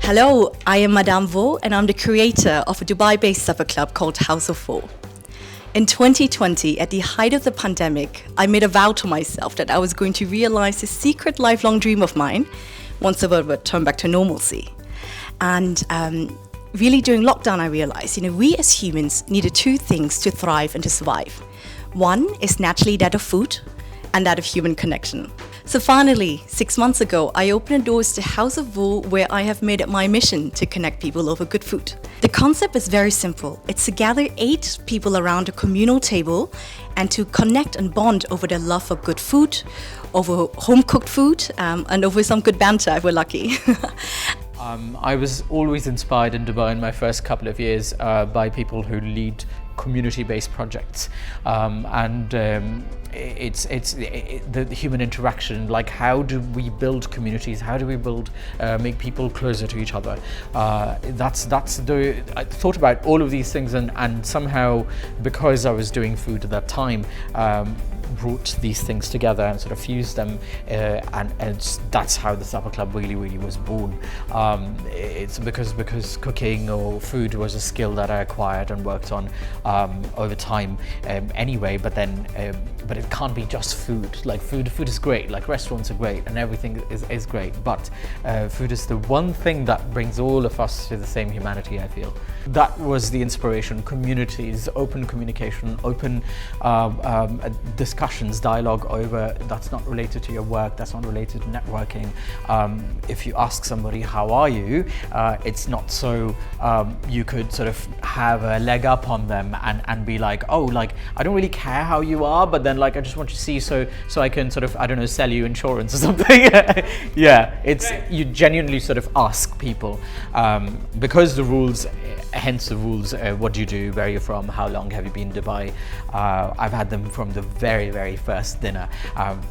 Hello, I am Madame Vo and I'm the creator of a Dubai-based supper club called House of Vo. In 2020, at the height of the pandemic, I made a vow to myself that I was going to realize a secret lifelong dream of mine once the world would turn back to normalcy. And really during lockdown, I realized, we as humans needed two things to thrive and to survive. One is naturally that of food and that of human connection. So finally, 6 months ago, I opened the doors to House of Vo, where I have made it my mission to connect people over good food. The concept is very simple. It's to gather 8 people around a communal table and to connect and bond over their love for good food, over home-cooked food, and over some good banter if we're lucky. I was always inspired in Dubai in my first couple of years by people who lead community-based projects, it's the human interaction. Like, how do we build communities? How do we make people closer to each other? I thought about all of these things, and somehow, because I was doing food at that time, brought these things together and sort of fused them, and that's how the supper club really was born. It's because cooking or food was a skill that I acquired and worked on over time anyway, but it can't be just food. Like food is great, like restaurants are great and everything is great, but food is the one thing that brings all of us to the same humanity, I feel. That was the inspiration. Communities, open communication, open discussions, dialogue over that's not related to your work, that's not related to networking. If you ask somebody, how are you, it's not so you could sort of have a leg up on them and be like, oh, like, I don't really care how you are, but then like I just want to see so I can sort of, I don't know, sell you insurance or something. Yeah, it's you genuinely sort of ask people because the rules, hence the rules, what do you do, where are you from, how long have you been in Dubai. I've had them from the very first dinner,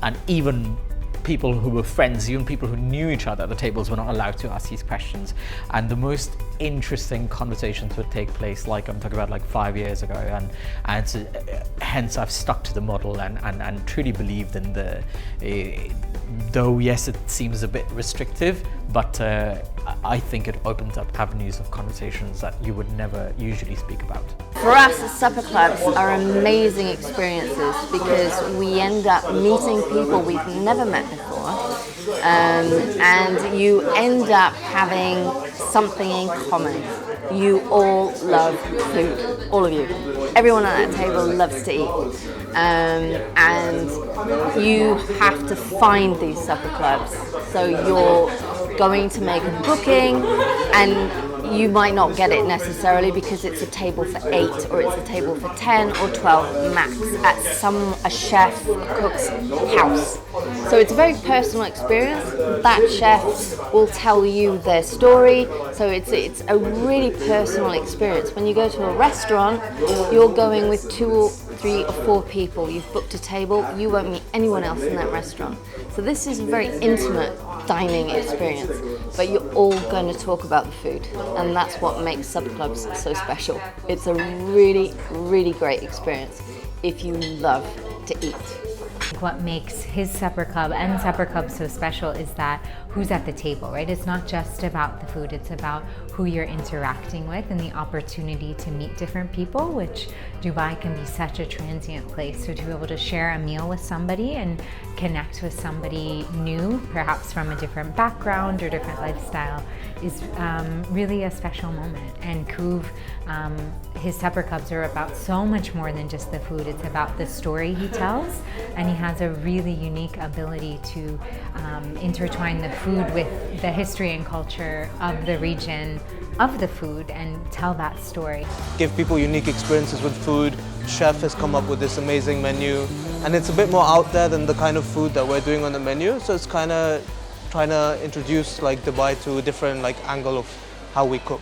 and even people who were friends, even people who knew each other at the tables, were not allowed to ask these questions. And the most interesting conversations would take place, like I'm talking about, like 5 years ago, and so, hence I've stuck to the model and truly believed in the though yes, it seems a bit restrictive, but I think it opens up avenues of conversations that you would never usually speak about. For us, supper clubs are amazing experiences because we end up meeting people we've never met before, and you end up having something in common. You all love food, all of you. Everyone at that table loves to eat. And you have to find these supper clubs. So you're going to make a booking, and you might not get it necessarily because it's a table for 8 or it's a table for 10 or 12 max at a chef cook's house. So it's a very personal experience. That chef will tell you their story. So it's a really personal experience. When you go to a restaurant, you're going with 2 or 3 or 4 people. You've booked a table. You won't meet anyone else in that restaurant. So this is a very intimate dining experience, but you're all going to talk about the food, and that's what makes supper clubs so special. It's a really great experience if you love to eat. What makes his supper club and supper club so special is that who's at the table, right? It's not just about the food, it's about who you're interacting with and the opportunity to meet different people, which Dubai can be such a transient place. So to be able to share a meal with somebody and connect with somebody new, perhaps from a different background or different lifestyle, is really a special moment. And Kuv, his supper clubs are about so much more than just the food. It's about the story he tells, and he has a really unique ability to intertwine the food with the history and culture of the region of the food and tell that story. Give people unique experiences with food. Chef has come up with this amazing menu, and it's a bit more out there than the kind of food that we're doing on the menu, so it's kind of trying to introduce like Dubai to a different like angle of how we cook.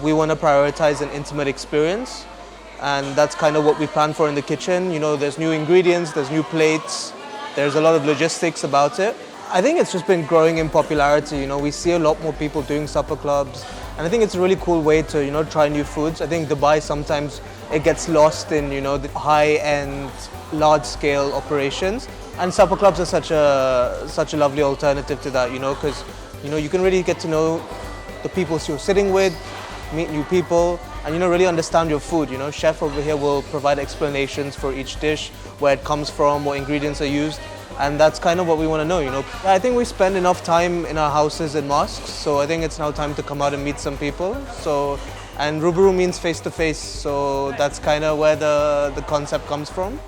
We want to prioritize an intimate experience, and that's kind of what we plan for in the kitchen. There's new ingredients, there's new plates, there's a lot of logistics about it. I think it's just been growing in popularity. We see a lot more people doing supper clubs, and I think it's a really cool way to try new foods. I think Dubai sometimes it gets lost in the high-end, large-scale operations, and supper clubs are such a lovely alternative to that. Because you can really get to know the people you're sitting with, meet new people, and really understand your food. Chef over here will provide explanations for each dish, where it comes from, what ingredients are used, and that's kind of what we want to know. I think we spend enough time in our houses and mosques, so I think it's now time to come out and meet some people. And Rubaru means face to face, so that's kind of where the concept comes from.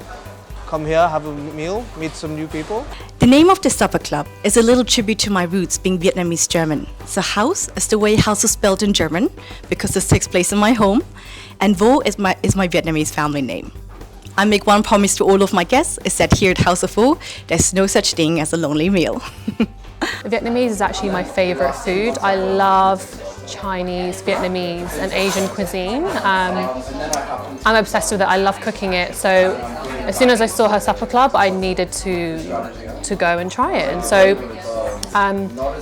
Come here, have a meal, meet some new people. The name of the supper club is a little tribute to my roots being Vietnamese German. So house is the way house is spelled in German, because this takes place in my home, and Vo is my Vietnamese family name. I make one promise to all of my guests, is that here at House of Vo, there's no such thing as a lonely meal. Vietnamese is actually my favorite food. I love Chinese, Vietnamese and Asian cuisine. I'm obsessed with it. I love cooking it. So as soon as I saw her supper club, I needed to go and try it. And so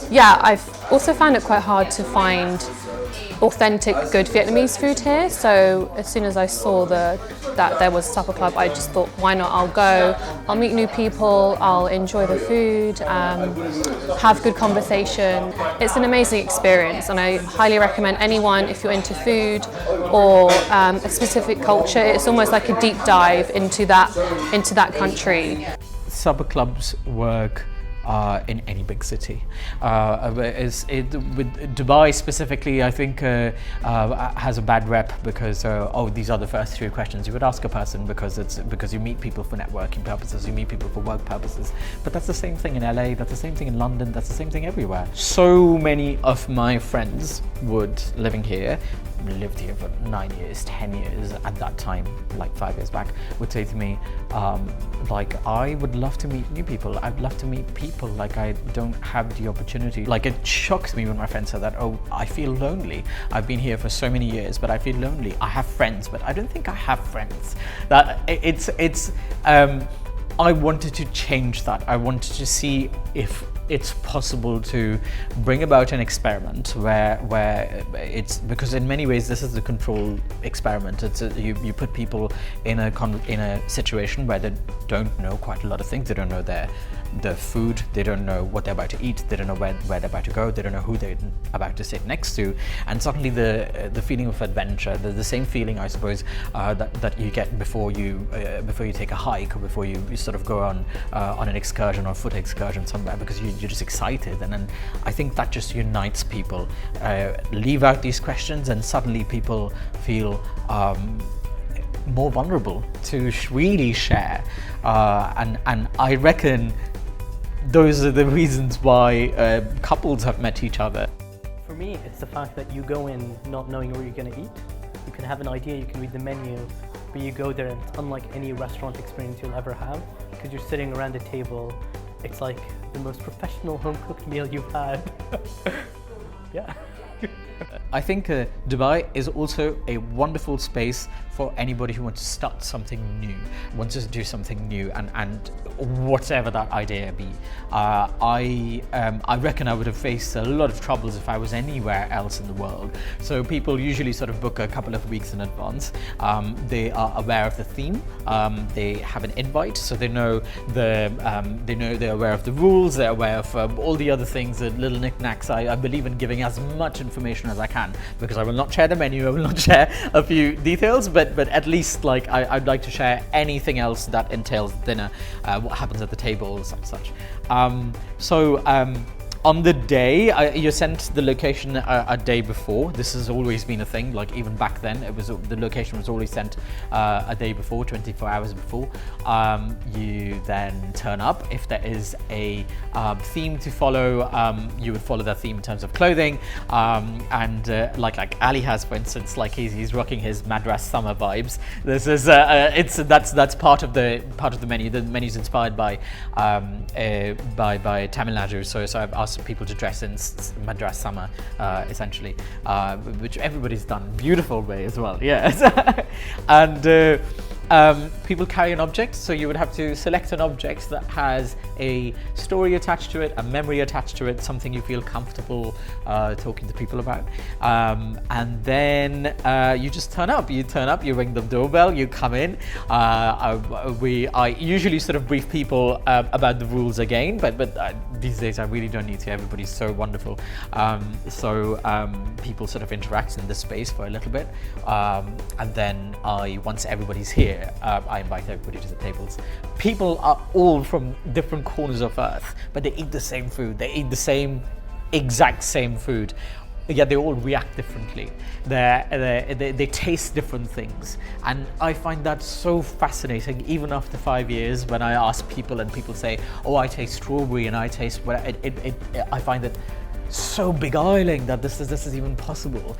yeah, I've also found it quite hard to find authentic, good Vietnamese food here. So as soon as I saw that there was a supper club, I just thought, why not? I'll go, I'll meet new people, I'll enjoy the food, have good conversation. It's an amazing experience, and I highly recommend anyone, if you're into food or a specific culture, it's almost like a deep dive into that country. Supper clubs work in any big city. With Dubai specifically, I think has a bad rep because these are the first three questions you would ask a person, because you meet people for networking purposes, you meet people for work purposes. But that's the same thing in LA, that's the same thing in London, that's the same thing everywhere. So many of my friends living here, lived here for 9 years, 10 years at that time, like 5 years back, would say to me, like, I would love to meet new people. I'd love to meet people, like I don't have the opportunity. Like, it shocked me when my friend said that, oh, I feel lonely. I've been here for so many years, but I feel lonely. I have friends, but I don't think I have friends. I wanted to change that. I wanted to see if it's possible to bring about an experiment where it's, because in many ways this is a control experiment. It's you put people in a situation where they don't know quite a lot of things. They don't know the food, they don't know what they're about to eat, they don't know where they're about to go, they don't know who they're about to sit next to, and suddenly the feeling of adventure, the same feeling, I suppose, that you get before you take a hike, or before you sort of go on an excursion or foot excursion somewhere, because you're just excited. And then I think that just unites people. Leave out these questions and suddenly people feel more vulnerable to really share, and I reckon those are the reasons why couples have met each other. For me, it's the fact that you go in not knowing where you're going to eat. You can have an idea, you can read the menu, but you go there and it's unlike any restaurant experience you'll ever have, because you're sitting around a table. It's like the most professional home-cooked meal you've had. Yeah. I think Dubai is also a wonderful space for anybody who wants to start something new, wants to do something new, and whatever that idea be. I reckon I would have faced a lot of troubles if I was anywhere else in the world. So people usually sort of book a couple of weeks in advance. They are aware of the theme. They have an invite, so they know they're aware of the rules. They're aware of all the other things, the little knickknacks. I believe in giving as much information as I can, because I will not share the menu, I will not share a few details, but at least, like, I'd like to share anything else that entails dinner, what happens at the tables and such. On the day, you're sent the location a day before. This has always been a thing. Like, even back then, the location was always sent a day before, 24 hours before. You then turn up. If there is a theme to follow, you would follow that theme in terms of clothing. Like Ali has, for instance, like he's rocking his Madras summer vibes. This is that's part of the menu. The menu's inspired by Tamil Nadu. So I've asked people to dress in Madras summer, essentially, which everybody's done beautiful way as well. Yes. And people carry an object, so you would have to select an object that has a story attached to it, a memory attached to it, something you feel comfortable talking to people about, and then you just turn up. You ring the doorbell, you come in. I usually sort of brief people about the rules again, but these days I really don't need to. Everybody's so wonderful. People sort of interact in this space for a little bit, and then once everybody's here, I invite everybody to the tables. People are all from different corners of Earth, but they eat the same food. They eat the exact same food. Yeah, they all react differently. They taste different things, and I find that so fascinating. Even after 5 years, when I ask people and people say, "Oh, I taste strawberry," and I taste I find it so beguiling that this is even possible.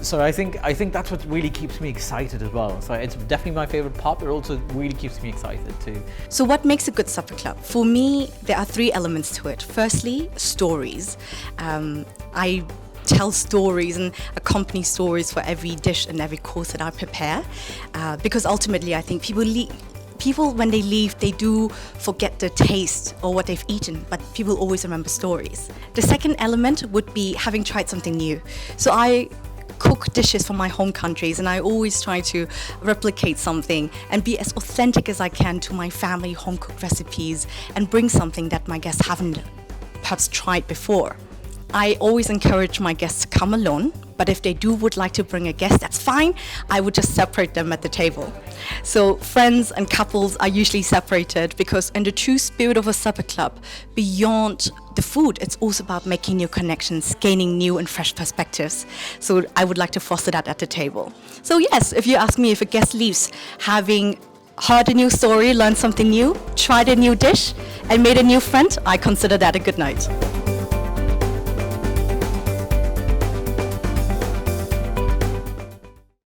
So I think that's what really keeps me excited as well. So it's definitely my favorite part, but also really keeps me excited too. So what makes a good supper club? For me, there are 3 elements to it. Firstly, stories. I tell stories and accompany stories for every dish and every course that I prepare, because ultimately I think people when they leave, they do forget the taste or what they've eaten, but people always remember stories. The second element would be having tried something new. So I cook dishes from my home countries, and I always try to replicate something and be as authentic as I can to my family home cooked recipes and bring something that my guests haven't perhaps tried before. I always encourage my guests to come alone, but if they would like to bring a guest, that's fine. I would just separate them at the table. So friends and couples are usually separated, because in the true spirit of a supper club, beyond the food, it's also about making new connections, gaining new and fresh perspectives. So I would like to foster that at the table. So yes, if you ask me, if a guest leaves having heard a new story, learned something new, tried a new dish, and made a new friend, I consider that a good night.